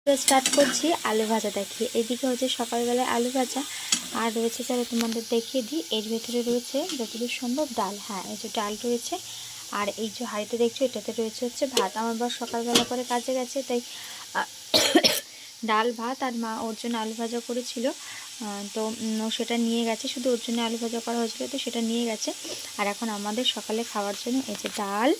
Start করছি আলু ভাজা দেখিয়ে। এদিকে হচ্ছে সকালবেলায় আলু ভাজা, আর রয়েছে চলো তোমাদের দেখিয়ে দিই। এর ভেতরে রয়েছে যতদূর সম্ভব ডাল, হ্যাঁ এই যে ডাল রয়েছে। আর এই যে হাঁড়িতে দেখছো এটাতে রয়েছে হচ্ছে ভাত। আমার বর সকালবেলা করে কাজে গেছে, তাই ডাল ভাত আর মা ওর জন্য আলু ভাজা করেছিল, তো ও সেটা নিয়ে গেছে। শুধু ওর জন্য আলু ভাজা করা হয়েছিল, তো সেটা নিয়ে গেছে। আর এখন আমাদের সকালে খাওয়ার জন্য এই যে ডাল,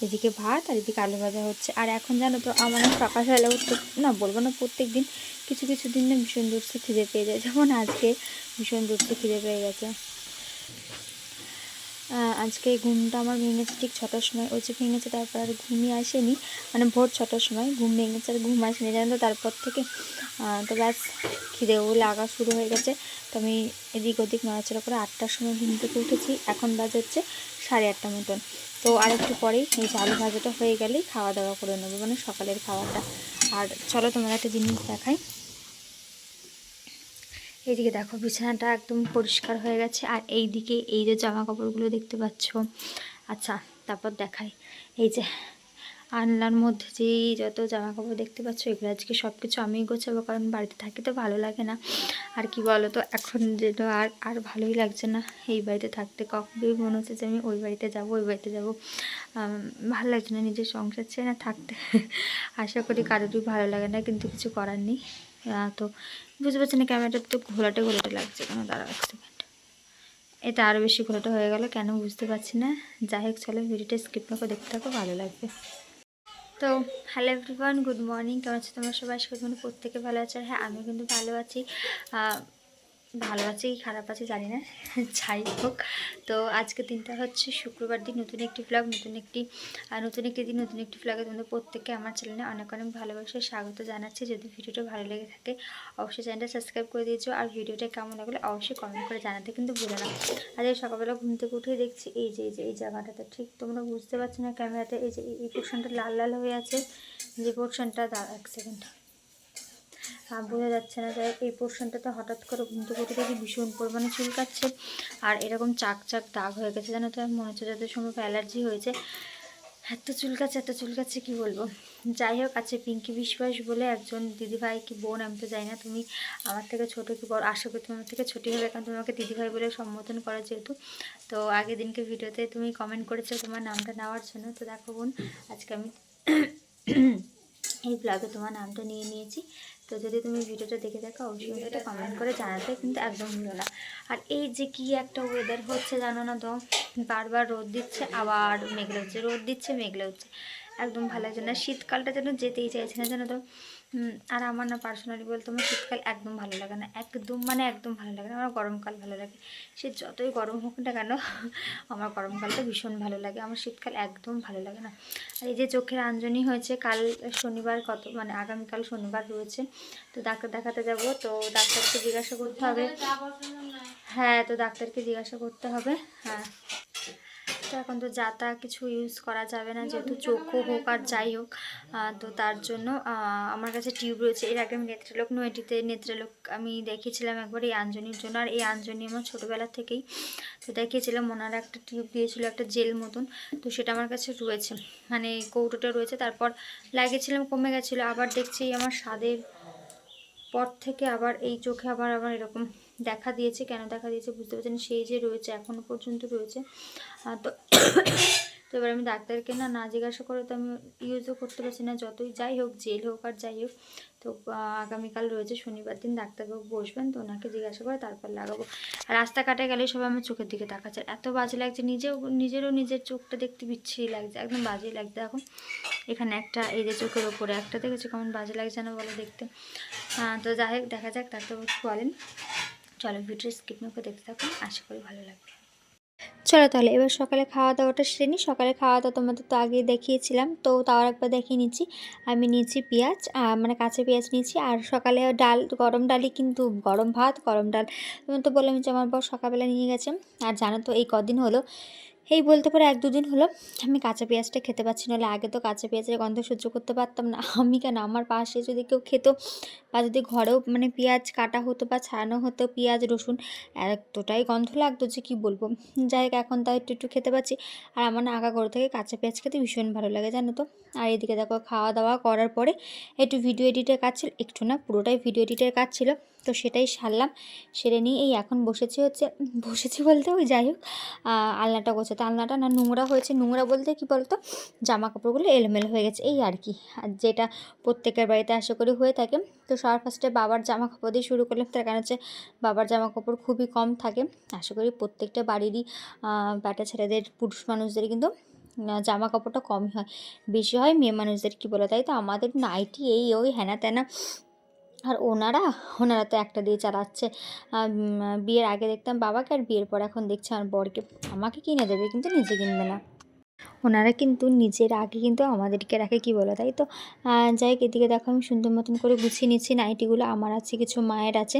এদিকে ভাত আর এদিকে আলু ভাজা হচ্ছে। আর এখন জানো তো আমার সকালবেলা উঠতে না, বলবো না প্রত্যেক দিন, কিছু কিছু দিন না ভীষণ জোরসে খিদে পেয়ে যায়। যেমন আজকে ভীষণ জোরসে খিদে পেয়ে গেছে। আজকে ঘুমটা আমার ভেঙেছে ঠিক 6টার সময়। ওই যে ভেঙেছে, তারপর আর ঘুমিয়ে আসেনি, মানে ভোর 6টার সময় ঘুম ভেঙেছে, আর ঘুম আসেনি জানো তো। তারপর থেকে তো ব্যাস খিদেও লাগা শুরু হয়ে গেছে। তো আমি এদিক ওদিক নড়াচড়া করে 8টার সময় ঘুম থেকে উঠেছি। এখন বাজে হচ্ছে 8:30 মতন। তো আর একটু পরেই এই যে আলু ভাজাটা হয়ে গেলেই খাওয়া দাওয়া করে নেবো, মানে সকালের খাওয়াটা। আর চলো তোমার একটা জিনিস দেখাই। এইদিকে দেখো বিছানাটা একদম পরিষ্কার হয়ে গেছে। আর এই দিকে এই যে জামা কাপড়গুলো দেখতে পাচ্ছ। আচ্ছা তারপর দেখাই, এই যে আলনার মধ্যে যেই যত জামা কাপড় দেখতে পাচ্ছ, এগুলো আজকে সব কিছু আমিই গোছাবো, কারণ বাড়িতে থাকি তো ভালো লাগে না। আর কি বলো তো, এখন যেটা আর আর ভালোই লাগছে না এই বাড়িতে থাকতে। কখনোই মনে হচ্ছে যে আমি ওই বাড়িতে যাবো, ওই বাড়িতে যাবো। ভালো লাগছে না নিজের সংসার ছেড়ে না থাকতে। আশা করি কারোরই ভালো লাগে না, কিন্তু কিছু করার নেই। তো বুঝতে পারছি না, ক্যামেরাটা তো ঘোলাটে ঘোলাটে লাগছে কেন, দাঁড়াও 1 সেকেন্ড। এটা আরও বেশি ঘোলাটে হয়ে গেল কেন বুঝতে পারছি না। যাই হোক চলো ভিডিওটা স্কিপ না করে দেখতে থাকো, ভালো লাগবে। তো হ্যালো এভরিওয়ান, গুড মর্নিং। কেমন আছো তোমরা সবাই? আশা করি তোমরা প্রত্যেকে ভালো আছো। আর হ্যাঁ, আমি কিন্তু ভালো আছি। ভালো আছি খারাপ আছি জানি না, যাই হোক। তো আজকে দিনটা হচ্ছে শুক্রবার দিন, নতুন একটি ব্লগ, নতুন একটি দিন, নতুন একটি ব্লগে তোমাদের প্রত্যেককে আমার চ্যানেলে অনেক অনেক ভালোবাসা স্বাগত জানাচ্ছি। যদি ভিডিওটা ভালো লেগে থাকে অবশ্যই চ্যানেলটা সাবস্ক্রাইব করে দিয়েছো, আর ভিডিওটা কেমন লাগলে অবশ্যই কমেন্ট করে জানাতে কিন্তু ভুলো না। আজ সকালবেলা ঘুম থেকে উঠে দেখছি এই জায়গাটাতে, ঠিক তোমরা বুঝতে পারছো না ক্যামেরাতে, এই যে এই পোর্শনটা লাল লাল হয়ে আছে, যে পোর্শনটা, 1 সেকেন্ড, বোঝা যাচ্ছে না। যাই এই পোর্শনটাতে হঠাৎ করে ঘুম থেকে উঠে দেখি ভীষণ পরিমাণে চুলকাচ্ছে, আর এরকম চাক চাক দাগ হয়ে গেছে জানো তো। মনে হচ্ছে যাদের সম্ভব অ্যালার্জি হয়েছে, এত চুলকাচ্ছে কী বলবো। যাই হোক, আছে পিঙ্কি বিশ্বাস বলে একজন দিদিভাই কি বোন আমি তো জানি না, তুমি আমার থেকে ছোটো কি বড়, আশা করি তোমার থেকে ছোটোই হবে, কারণ তুমি আমাকে দিদিভাই বলে সম্বোধন করো যেহেতু। তো আগের দিনকে ভিডিওতে তুমি কমেন্ট করেছো তোমার নামটা নেওয়ার জন্য। তো দেখো বোন, আজকে আমি এই ব্লগে তোমার নামটা নিয়ে নিয়েছি। তো যদি তুমি ভিডিওটা দেখে থাকো অবশ্যই এটা কমেন্ট করে জানাতে কিন্তু একদম ভুলো না। আর এই যে কি একটা ওয়েদার হচ্ছে জানো না তো, বারবার রোদ দিচ্ছে আবার মেঘলে হচ্ছে, রোদ দিচ্ছে মেঘলে হচ্ছে, একদম ভালো লাগছে না। শীতকালটা যেন যেতেই চাইছে না জানো তো। আর আমার না পার্সোনালি বলতে আমার শীতকাল একদম ভালো লাগে না, একদম মানে একদম ভালো লাগে না। আমার গরমকাল ভালো লাগে, সে যতই গরম হোক না কেন আমার গরমকালটা ভীষণ ভালো লাগে, আমার শীতকাল একদম ভালো লাগে না। আর এই যে চোখের আঞ্জনি হয়েছে, কাল শনিবার মানে আগামীকাল শনিবার রয়েছে, তো ডাক্তার দেখাতে যাব। তো ডাক্তারকে জিজ্ঞাসা করতে হবে, হ্যাঁ তো ডাক্তারকে জিজ্ঞাসা করতে হবে। হ্যাঁ, তো এখন তো যা তা কিছু ইউজ করা যাবে না, যেহেতু চোখও হোক আর যাই হোক। তো তার জন্য আমার কাছে টিউব রয়েছে। এর আগে আমি নেত্রলোক নয়টিতে নেত্রলোক আমি দেখিয়েছিলাম একবার এই আঞ্জনির জন্য, আর এই আঞ্জনি আমার ছোটোবেলা থেকেই তো দেখিয়েছিলাম। ওনারা একটা টিউব দিয়েছিল, একটা জেল মতন, তো সেটা আমার কাছে রয়েছে, মানে কৌটোটা রয়েছে। তারপর লাগিয়েছিলাম, কমে গেছিলো, আবার দেখছি আমার স্বাদের পর থেকে আবার এই চোখে আবার আবার এরকম দেখা দিয়েছে। কেন দেখা দিয়েছে বুঝতে পারছি না, সেই যে রয়েছে এখনও পর্যন্ত রয়েছে। তো তো এবার আমি ডাক্তারকে না জিজ্ঞাসা করে তো আমি ইউজও করতে পারছি না, যতই যাই হোক জেল হোক আর যাই হোক। তো আগামীকাল রয়েছে শনিবার দিন, ডাক্তারবাবু বসবেন, তো ওনাকে জিজ্ঞাসা করে তারপর লাগাবো। আর রাস্তাঘাটে গেলে সবাই আমার চোখের দিকে তাকাচ্ছে, এত বাজে লাগছে, নিজেরও নিজের চোখটা দেখতে বিচ্ছিরি লাগছে, একদম বাজেই লাগছে। এখন এখানে একটা এই যে চোখের ওপরে একটা দেখেছি, কেমন বাজে লাগছে না বলো দেখতে। তো যাই হোক দেখা যাক ডাক্তারবাবু বলেন। চলো ভিডিও স্কিপ না করে দেখতে থাকুন, আশা করি ভালো লাগবে। চলো তাহলে এবার সকালে খাওয়া দাওয়াটা সেরে নিই। সকালে খাওয়া দাওয়া তোমাদের তো আগেই দেখিয়েছিলাম, তো তাও একবার দেখিয়ে নিচ্ছি। আমি নিয়েছি পেঁয়াজ, মানে কাঁচা পেঁয়াজ নিয়েছি। আর সকালে ডাল, গরম ডালই, কিন্তু গরম ভাত গরম ডাল। তুমি তো বললাম যে আমার বর সকালবেলা নিয়ে গেছে। আর জানো তো এই কদিন হলো এই বলতে পারে 1-2 দিন হলো আমি কাঁচা পেঁয়াজটা খেতে পাচ্ছি, নাহলে আগে তো কাঁচা পেঁয়াজের গন্ধ সহ্য করতে পারতাম না। আমি কেন, আমার পাশে যদি কেউ খেত বা যদি ঘরেও মানে পেঁয়াজ কাটা হতো বা ছাড়ানো হতো পেঁয়াজ রসুন, এতটাই গন্ধ লাগতো যে কী বলবো। যাই হোক, এখন তাও একটু একটু খেতে পাচ্ছি। আর আমার নাগা গরু থেকে কাঁচা পেঁয়াজ খেতে ভীষণ ভালো লাগে, জানো তো। আর এদিকে দেখো খাওয়া দাওয়া করার পরে একটু ভিডিও এডিটের কাজ ছিল, একটু না পুরোটাই ভিডিও এডিটের কাজ ছিল, তো সেটাই সারলাম। সেরে নিয়ে এই এখন বসেছি বলতে ওই যাই হোক আলনাটা গোছাতে। আলনাটা না নোংরা হয়েছে, নোংরা বলতে কী বলতো, জামা কাপড়গুলো এলোমেলো হয়ে গেছে এই আর কি, আর যেটা প্রত্যেকের বাড়িতে আশা করি হয়ে থাকে। তো সবার ফার্স্টে বাবার জামা কাপড় দিয়ে শুরু করলাম, তার কারণ হচ্ছে বাবার জামা কাপড় খুবই কম থাকে। আশা করি প্রত্যেকটা বাড়িরই বাটা ছেলেদের, পুরুষ মানুষদের কিন্তু জামা কাপড়টা কমই হয়, বেশি হয় মেয়ে মানুষদের, কী বলে, তাই তো। আমাদের নাইটি এই ওই হ্যানা ত্যানা, আর ওনারা তো একটা দিয়ে চালাচ্ছে। বিয়ের আগে দেখতাম বাবাকে, আর বিয়ের পর এখন দেখছি আমার বরকে। আমাকে কিনে দেবে কিন্তু নিজে কিনবে না। ওনারা কিন্তু নিজের আগে কিন্তু আমাদেরকে রাখে, কী বলো, তাই তো। যাই হোক, এদিকে দেখো আমি সুন্দর মতন করে গুছিয়ে নিচ্ছি নাইটিগুলো, আমার আছে কিছু মায়ের আছে,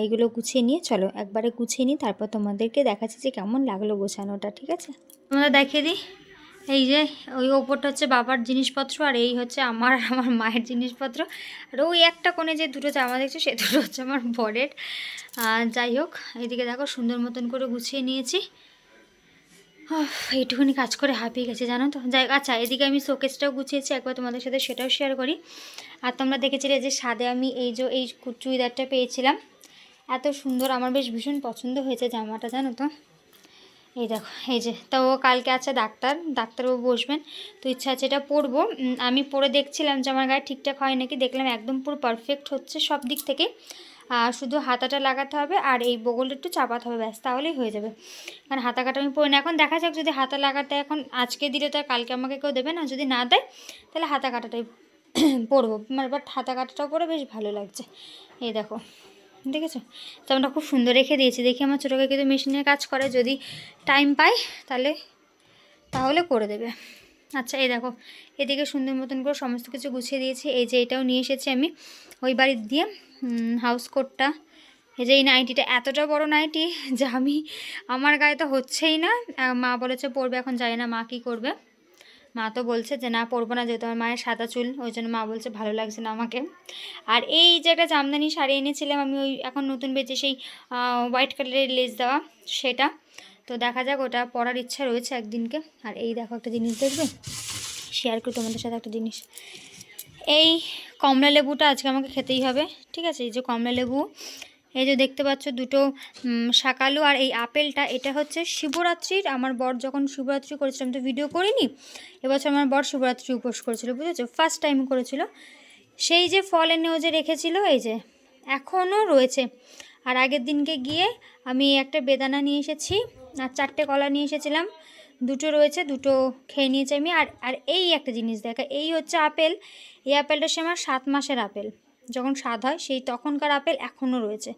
এগুলো গুছিয়ে নিয়ে চলো একবারে গুছিয়ে নিই, তারপর তোমাদেরকে দেখাচ্ছি যে কেমন লাগলো গোছানোটা, ঠিক আছে। তোমরা দেখিয়ে দিই, এই যে ওই ওপরটা হচ্ছে বাবার জিনিসপত্র, আর এই হচ্ছে আমার মায়ের জিনিসপত্র, আর ওই একটা কোণে যে দুটো জামা দেখছো সে দুটো হচ্ছে আমার বরের। যাই হোক, এইদিকে দেখো সুন্দর মতন করে গুছিয়ে নিয়েছি। এইটুকুনি কাজ করে হাঁপিয়ে গেছে, জানো তো। যাই, আচ্ছা, এদিকে আমি শোকেসটাও গুছিয়েছি, একবার তোমাদের সাথে সেটাও শেয়ার করি। আর তোমরা দেখেছিলে যে সাদে আমি এই চুড়িদারটা পেয়েছিলাম, এত সুন্দর, আমার বেশ ভীষণ পছন্দ হয়েছে জামাটা, জানো তো। এই দেখো, এই যে, তো কালকে আছে ডাক্তারবাবু বসবেন, তো ইচ্ছা আছে এটা পরবো। আমি পরে দেখছিলাম যে আমার গায়ে ঠিকঠাক হয় নাকি, দেখলাম একদম পুরো পারফেক্ট হচ্ছে সব দিক থেকে। শুধু হাতাটা লাগাতে হবে আর এই বগলটা একটু চাপাতে হবে, ব্যাস, তাহলেই হয়ে যাবে। কারণ হাতা কাটা আমি পরি না, এখন দেখা যাক, যদি হাতা লাগাতে এখন আজকে দিলে তো আর কালকে আমাকে কেউ দেবে না, যদি না দেয় তাহলে হাতা কাটাটাই পরবো। বাট হাতা কাটাটাও পরে বেশ ভালো লাগছে। এই দেখো, দেখেছো, জামাটা খুব সুন্দর রেখে দিয়েছি। দেখি আমার ছোটো কাকি তো মেশিনের কাজ করে, যদি টাইম পায় তাহলে করে দেবে। আচ্ছা, এই দেখো, এদিকে সুন্দর মতন করে সমস্ত কিছু গুছিয়ে দিয়েছি। এই যে এটাও নিয়ে এসেছি আমি ওই বাড়ির দিয়ে, হাউস কোটটা। এই যে এই নাইটিটা এতটা বড় নাইটি যে আমার গায়ে তো হচ্ছেই না। মা বলেছে পরবে, এখন জানি না মা কী করবে। মা তো বলছে যে না, পরবো না, যেহেতু আমার মায়ের সাদা চুল, ওই জন্য মা বলছে ভালো লাগছে না আমাকে। আর এই যে একটা জামদানি শাড়ি এনেছিলাম আমি, ওই এখন নতুন বেঁচে সেই হোয়াইট কালারের লেস দেওয়া, সেটা তো দেখা যাক, ওটা পরার ইচ্ছা রয়েছে একদিনকে। আর এই দেখো একটা জিনিস দেখবে, শেয়ার করি তোমাদের সাথে একটা জিনিস। এই কমলা লেবুটা আজকে আমাকে খেতেই হবে, ঠিক আছে। এই যে কমলা লেবু, এই যে দেখতে পাচ্ছ দুটো শাকালু, আর এই আপেলটা, এটা হচ্ছে শিবরাত্রির, আমার বর যখন শিবরাত্রি করেছিলাম তো ভিডিও করিনি, এবছর আমার বর শিবরাত্রি উপোস করেছিল, বুঝেছো, ফার্স্ট টাইম করেছিল। সেই যে ফল এনেও যে রেখেছিল, এই যে এখনও রয়েছে। আর আগের দিনকে গিয়ে আমি একটা বেদানা নিয়ে এসেছি, আর 4টে কলা নিয়ে এসেছিলাম, দুটো রয়েছে, দুটো খেয়ে নিয়েছি আমি। আর এই একটা জিনিস দেখা, এই হচ্ছে আপেল, এই আপেলটা সে আমার 7 মাসের আপেল, যখন স্বাদ হয় সেই তখনকার আপেল এখনও রয়েছে।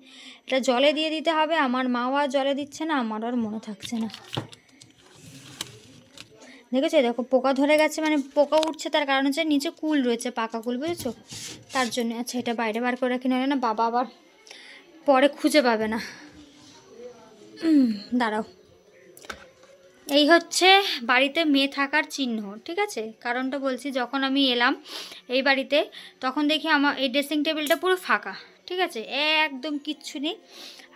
এটা জলে দিয়ে দিতে হবে, আমার মাও আর জলে দিচ্ছে না, আমার আর মনে থাকছে না। দেখেছো, দেখো পোকা ধরে গেছে, মানে পোকা উঠছে, তার কারণ হচ্ছে নিচে কুল রয়েছে, পাকা কুল, বুঝেছো, তার জন্য। আচ্ছা, এটা বাইরে বার করে রাখি, নয় না বাবা আবার পরে খুঁজে পাবে না। দাঁড়াও, এই হচ্ছে বাড়িতে মেয়ে থাকার চিহ্ন, ঠিক আছে। কারণটা বলছি, যখন আমি এলাম এই বাড়িতে তখন দেখি আমার এই ড্রেসিং টেবিলটা পুরো ফাঁকা, ঠিক আছে, একদম কিচ্ছু নেই।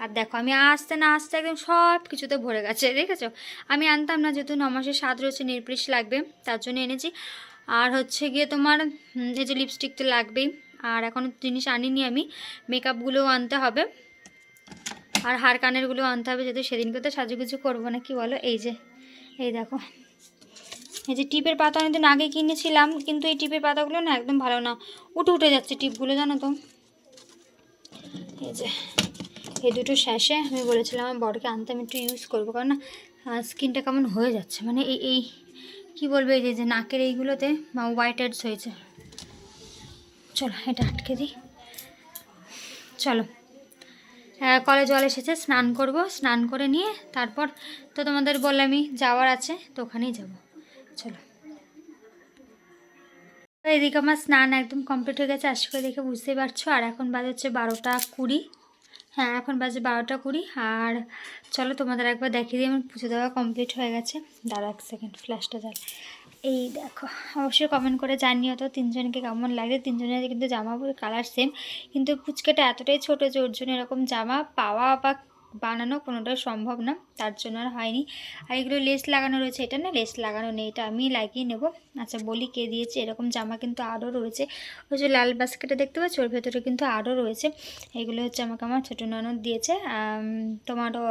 আর দেখো আমি আসতে না আসতে একদম সব কিছুতে ভরে গেছে, দেখেছো। আমি আনতাম না, যেহেতু 9 মাসের স্বাদ রয়েছে, নেলপালিশ লাগবে, তার জন্য এনেছি। আর হচ্ছে গিয়ে তোমার এই যে লিপস্টিক তো লাগবেই, আর এখনও জিনিস আনিনি আমি, মেকআপগুলোও আনতে হবে, আর হার কানেরগুলো আনতে হবে, যেহেতু সেদিনকে তো সাজুগুজু করবো না, কি বলো। এই দেখো, এই যে টিপের পাতা অনেকদিন আগে কিনেছিলাম, কিন্তু এই টিপের পাতাগুলো না একদম ভালো না, উঠে যাচ্ছে টিপগুলো, জানো তো। এই যে এই দুটো শ্যাশে আমি বলেছিলাম আমার বরকে আনতে, আমি একটু ইউজ করবো, কারণ না স্কিনটা কেমন হয়ে যাচ্ছে, মানে এই কী বলবো, এই যে নাকের এইগুলোতে হোয়াইট হেডস হয়েছে। চলো এটা আটকে দিই, চলো। কলে জল এসেছে, স্নান করব, স্নান করে নিয়ে তারপর তো তোমাদের বললামই যাওয়ার আছে, তো ওখানেই যাব, চলো। এদিকে আমার স্নান একদম কমপ্লিট হয়ে গেছে, আশা করে দেখে বুঝতেই পারছো। আর এখন বাজে হচ্ছে 12টা 20, হ্যাঁ, এখন বাজে 12টা 20। আর চলো তোমাদের একবার দেখিয়ে দিই আমার পুজো দেওয়া কমপ্লিট হয়ে গেছে। দাঁড়া 1 সেকেন্ড, ফ্ল্যাশটা জ্বাল। এই দেখো, অবশ্যই কমেন্ট করে জানিও তো তিনজনকে কেমন লাগে। তিনজনের কিন্তু জামা পরে কালার সেম, কিন্তু পুচকেটা এতটাই ছোটো যে ওর জন্য এরকম জামা পাওয়া বা বানানো কোনোটাই সম্ভব না, তার জন্য আর হয়নি। আর এগুলো লেস লাগানো রয়েছে, এটা না লেস লাগানো নেই, এটা আমি লাগিয়ে নেব। আচ্ছা বলি কে দিয়েছে, এরকম জামা কিন্তু আরও রয়েছে। ওই যে লাল বাস্কেটে দেখতে পাচ্ছ, ওর ভেতরে কিন্তু আরও রয়েছে। এগুলো হচ্ছে আমাকে আমার ছোটো ননদ দিয়েছে। তোমারও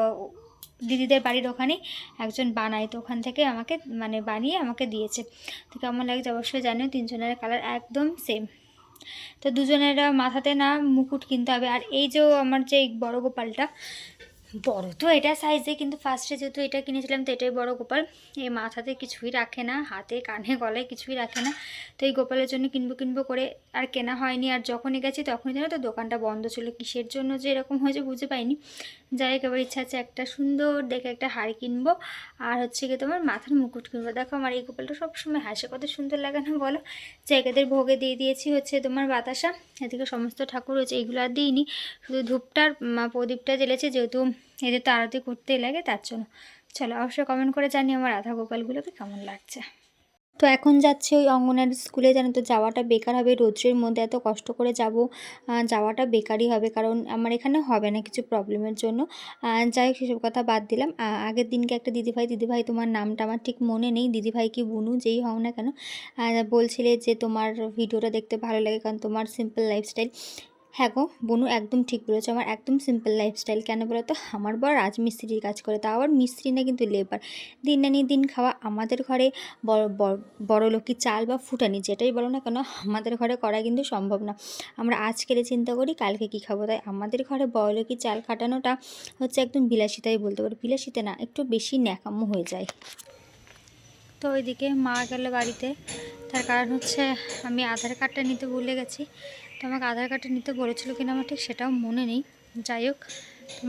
দিদিদের বাড়ির ওখানেই একজন বানায়, তো ওখান থেকে আমাকে মানে বানিয়ে আমাকে দিয়েছে। তো কেমন লাগছে অবশ্যই জানিও। তিনজনের কালার একদম সেম। তো দুজনের মাথাতে না মুকুট কিনতে হবে। আর এই যে আমার যে বড় গোপালটা, বড় তো এটা সাইজে, কিন্তু ফার্স্টে যেহেতু এটা কিনেছিলাম তো এটাই বড় গোপাল। এই মাথাতে কিছুই রাখে না, হাতে কানে গলায় কিছুই রাখে না। তো এই গোপালের জন্য কিনবো করে আর কেনা হয়নি। আর যখনই গেছি তখনই জানো তো দোকানটা বন্ধ ছিল, কিসের জন্য যে এরকম হয়েছে বুঝতে পাইনি। যাই হোক, এবার ইচ্ছা আছে একটা সুন্দর দেখে একটা হাড়ি কিনবো, আর হচ্ছে কি তোমার মাথার মুকুট কিনবো। দেখো আমার এই গোপালটা সবসময় হাসে, কত সুন্দর লাগে না বলো। জায়গাদের ভোগে দিয়ে দিয়েছি হচ্ছে তোমার বাতাসা, এদিকে সমস্ত ঠাকুর হয়েছে, এইগুলো আর দিইনি। শুধু ধূপটার প্রদীপটা জ্বেলেছে, যেহেতু এদের তো আরতি করতেই লাগে তার জন্য। চলো অবশ্যই কমেন্ট করে জানি আমার রাধা গোপালগুলোকে কেমন লাগছে। তো এখন যাচ্ছি ওই অঙ্গনারী স্কুলে, জানো তো যাওয়াটা বেকার হবে, রোদ্রের মধ্যে এত কষ্ট করে যাব, যাওয়াটা বেকারই হবে, কারণ আমার এখানে হবে না কিছু প্রবলেমের জন্য। যাই হোক সেসব কথা বাদ দিলাম। আগের দিনকে একটা দিদিভাই তোমার নামটা আমার ঠিক মনে নেই, দিদিভাই কি বুনু যেই হও না কেন, বলছিলে যে তোমার ভিডিওটা দেখতে ভালো লাগে কারণ তোমার সিম্পল লাইফস্টাইল। হ্যাঁ গো বনু, একদম ঠিক বলেছো, আমার একদম সিম্পল লাইফস্টাইল। কেন বলো তো, আমার বর রাজমিস্ত্রির কাজ করে, তাও আবার মিস্ত্রি না কিন্তু লেবার। দিন আনি দিন খাওয়া। আমাদের ঘরে বড়লোকি চাল বা ফুটানি যেটাই বলো না কেন, আমাদের ঘরে করা কিন্তু সম্ভব না। আমরা আজকের চিন্তা করি কালকে কি খাবো, তাই আমাদের ঘরে বড়লোকি চাল খাটানোটা হচ্ছে একদম বিলাসিতাই বলতে পারো। বিলাসিতা না, একটু বেশি ন্যাকামো হয়ে যায়। তো ওইদিকে মা গেল বাড়িতে, তার কারণ হচ্ছে আমি আধার কার্ডটা নিতে ভুলে গেছি। তো আমাকে আধার কার্ডটা নিতে বলেছিল কিনা আমার ঠিক সেটাও মনে নেই। যাই হোক,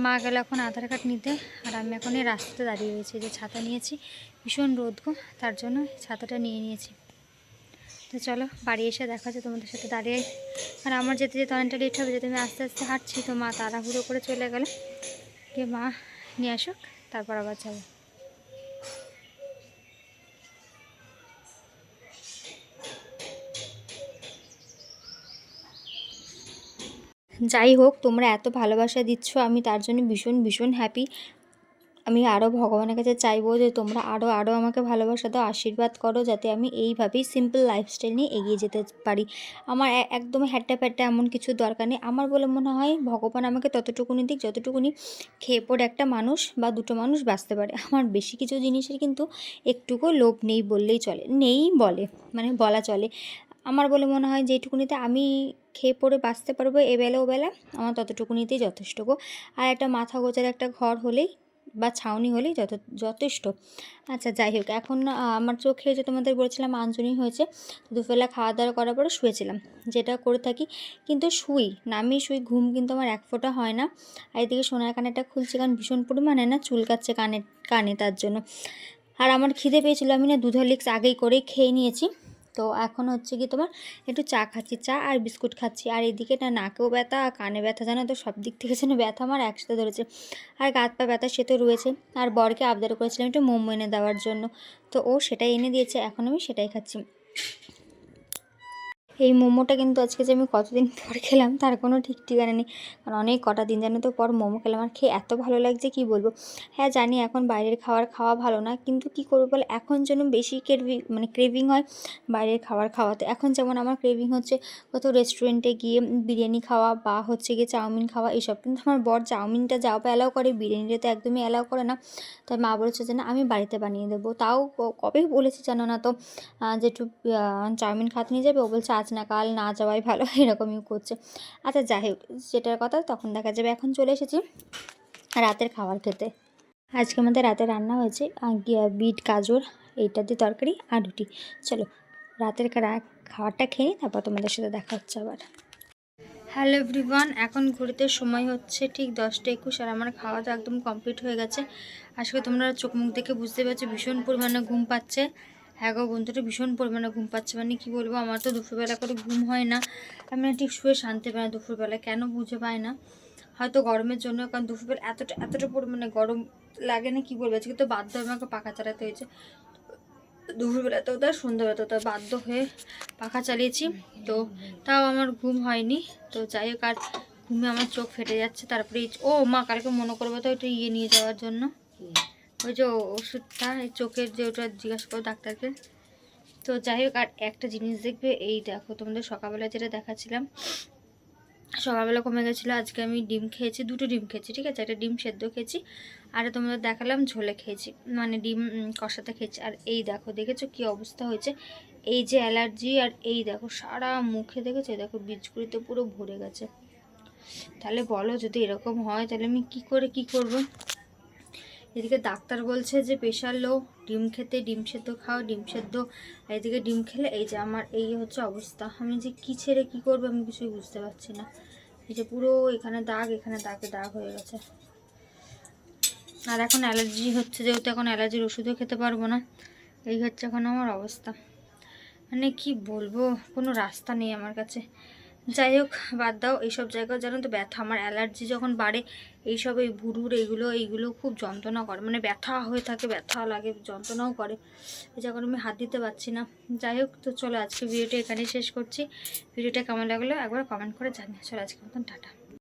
মা গেল এখন আধার কার্ড নিতে, আর আমি এখন এই রাস্তাতে দাঁড়িয়ে রয়েছি। যে ছাতা নিয়েছি, ভীষণ রোদ গো, তার জন্য ছাতাটা নিয়ে নিয়েছি। তো চলো বাড়ি এসে দেখা যায় তোমাদের সাথে দাঁড়িয়ে। আর আমার যেতে যেতে অনেকটা লেট হবে, যেহেতু আমি আস্তে আস্তে হাঁটছি। তো মা তাড়াহুড়ো করে চলে গেল, গিয়ে মা নিয়ে আসুক, তারপর আবার যাবো। যাই হোক, তোমরা এত ভালোবাসা দিচ্ছ, আমি তার জন্য ভীষণ ভীষণ হ্যাপি। আমি আরও ভগবানের কাছে চাইবো যে তোমরা আরও আমাকে ভালোবাসা দাও, আশীর্বাদ করো, যাতে আমি এইভাবেই সিম্পল লাইফস্টাইল নিয়ে এগিয়ে যেতে পারি। আমার একদম হ্যাট্টা প্যাট্টা এমন কিছু দরকার নেই। আমার বলে মনে হয় ভগবান আমাকে ততটুকুনি দিক যতটুকুনি খেয়ে পড়ে একটা মানুষ বা দুটো মানুষ বাঁচতে পারে। আমার বেশি কিছু জিনিসের কিন্তু একটুকু লোভ নেই বললেই চলে, নেই বলে মানে বলা চলে। আমার বলে মনে হয় যেটুকুনিতে আমি খেয়ে পড়ে বাঁচতে পারবো এবেলা ওবেলা, আমার ততটুকুনিতেই যথেষ্ট গো। আর একটা মাথা গোজার একটা ঘর হলেই বা ছাউনি হলেই যথেষ্ট। আচ্ছা যাই হোক, এখন আমার চোখে যে তোমাদের বলেছিলাম আঞ্জনি হয়েছে, দুপুরবেলা খাওয়া দাওয়া করার পরে শুয়েছিলাম, যেটা করে থাকি। কিন্তু শুই ঘুম কিন্তু আমার এক ফোঁটা হয় না। আর এদিকে সোনার কানেরটা খুলছে, কারণ ভীষণ পরিমাণে না চুলকাচ্ছে কানে তার জন্য। আর আমার খিদে পেয়েছিল, আমি না দুধ হরলিক্স আগেই করে খেয়ে নিয়েছি। তো এখন হচ্ছে কি তোমার একটু চা খাচ্ছি, চা আর বিস্কুট খাচ্ছি। আর এদিকে না নাকেও ব্যথা, কানে ব্যথা, জানো তো সব দিক থেকে যেন ব্যথা আমার একসাথে ধরেছে। আর গা হাত পা ব্যথা সে তো রয়েছে। আর বরকে আবদার করেছিলাম একটু মোমো এনে দেওয়ার জন্য, তো ও সেটাই এনে দিয়েছে, এখন আমি সেটাই খাচ্ছি। এই মোমোটা কিন্তু আজকে যে আমি কতদিন পর খেলাম তার কোনো ঠিক ঠিকানা নেই, কারণ অনেক কটা দিন জানো তো পর মোমো খেলাম। আর খেয়ে এত ভালো লাগছে কি বলবো। হ্যাঁ জানি এখন বাইরের খাওয়া ভালো না, কিন্তু কি করবো বলে, এখন যেন বেশি ক্রেভিং হয় বাইরের খাওয়াতে। এখন যেমন আমার ক্রেভিং হচ্ছে কোথাও রেস্টুরেন্টে গিয়ে বিরিয়ানি খাওয়া বা হচ্ছে গিয়ে চাউমিন খাওয়া এইসব। কিন্তু আমার বর চাউমিনটা যাও অ্যালাউ করে, বিরিয়ানিটা তো একদমই অ্যালাউ করে না। তাই মা বলেছে যে না আমি বাড়িতে বানিয়ে দেবো। তাও কবে বলেছি জানো না তো, যে একটু চাউমিন খাতে নিয়ে যাবে, ও বলছে আজ না কাল না যাওয়াই ভালো, এরকমই করছে। আচ্ছা যাই হোক, যেটার কথা তখন দেখা যাবে। এখন চলে এসেছি রাতের খাবার খেতে। আজকে আমাদের রাতে রান্না হয়েছে বিট গাজর এইটা দিয়ে তরকারি আর রুটি। চলো রাতের খাবারটা খেয়ে নিই, তারপর তোমাদের সাথে দেখা হচ্ছে আবার। হ্যালো এভরিওয়ান, এখন ঘুরতে সময় হচ্ছে ঠিক 10টা 21, আর আমার খাওয়া দাওয়া একদম কমপ্লিট হয়ে গেছে। আজকে তোমরা চোখ মুখ দেখে বুঝতে পারছো ভীষণ পরিমাণে ঘুম পাচ্ছে। হ্যাঁ গো বন্ধুটা, ভীষণ পরিমাণে ঘুম পাচ্ছে, মানে কি বলবো, আমার তো দুপুরবেলা করে ঘুম হয় না। আমি না ঠিক শুয়ে শান্তি পাই না দুপুরবেলা, কেন বুঝে পাই না। হয়তো গরমের জন্য, কারণ দুপুরবেলা এতটা পরিমাণে গরম লাগে না কি বলবো, আজকে তো বাধ্য হয়ে আমাকে পাখা চালাতে হয়েছে। দুপুরবেলাতেও তার সন্ধ্যাবেলাতেও তার বাধ্য হয়ে পাখা চালিয়েছি, তো তাও আমার ঘুম হয়নি। তো যাই হোক, আর ঘুমে আমার চোখ ফেটে যাচ্ছে। তারপরে ও মা, কালকে মনে করবো তো ওইটা নিয়ে যাওয়ার জন্য, ওই যে ওষুধটা এই চোখের, যে ওটা জিজ্ঞাসা করো ডাক্তারকে। তো যাই হোক, আর একটা জিনিস দেখবে, এই দেখো তোমাদের সকালবেলা যেটা দেখাচ্ছিলাম, সকালবেলা কমে গেছিলো। আজকে আমি ডিম খেয়েছি, 2টো ডিম খেয়েছি, ঠিক আছে, একটা ডিম সেদ্ধ খেয়েছি, আর তোমাদের দেখালাম ঝোলে খেয়েছি, মানে ডিম কষাতে খেয়েছি। আর এই দেখো, দেখেছো কি অবস্থা হয়েছে, এই যে অ্যালার্জি, আর এই দেখো সারা মুখে, দেখেছো, দেখো বীজগুলিতে পুরো ভরে গেছে। তাহলে বলো, যদি এরকম হয় তাহলে আমি কি করে কি করব। এদিকে ডাক্তার বলছে যে প্রেশার লো, ডিম খেতে, ডিম সেদ্ধ খাও, ডিম সেদ্ধ, আর এদিকে ডিম খেলে এই যে আমার এই হচ্ছে অবস্থা। আমি যে কি ছেড়ে কি করবো আমি কিছুই বুঝতে পারছি না। এই যে পুরো এখানে দাগ, এখানে দাগে দাগ হয়ে গেছে। আর এখন অ্যালার্জি হচ্ছে, যেহেতু এখন অ্যালার্জির ওষুধও খেতে পারবো না। এই হচ্ছে এখন আমার অবস্থা, মানে কি বলবো, কোনো রাস্তা নেই আমার কাছে। যাই হোক, বাদ দাও এইসব জায়গায়, জানো তো ব্যথা, আমার অ্যালার্জি যখন বাড়ে এইসব, এই ভুরুর এইগুলো খুব যন্ত্রণা করে, মানে ব্যথা হয়ে থাকে, ব্যথা লাগে, যন্ত্রণাও করে, যখন আমি হাত দিতে পারছি না। যাই হোক, তো চলো আজকে ভিডিওটা এখানেই শেষ করছি। ভিডিওটা কেমন লাগলো একবার কমেন্ট করে জানিয়ে। চলো আজকের মতন টাটা।